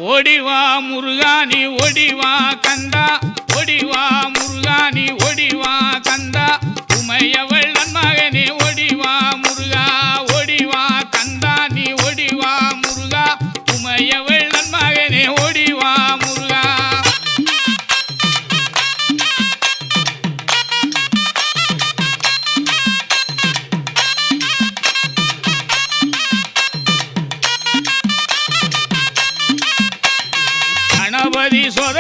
ஓடிவா முருகானி ஓடிவா கந்தா ஓடிவா முருகானி ஓடிவா கந்தா உமையவள் நன்மகனே ஓடிவா முருகா ஓடிவா கந்தா நீ ஓடிவா முருகா உமையவள் நன்மகனே ஓடிவா முருகா கணபதி சொத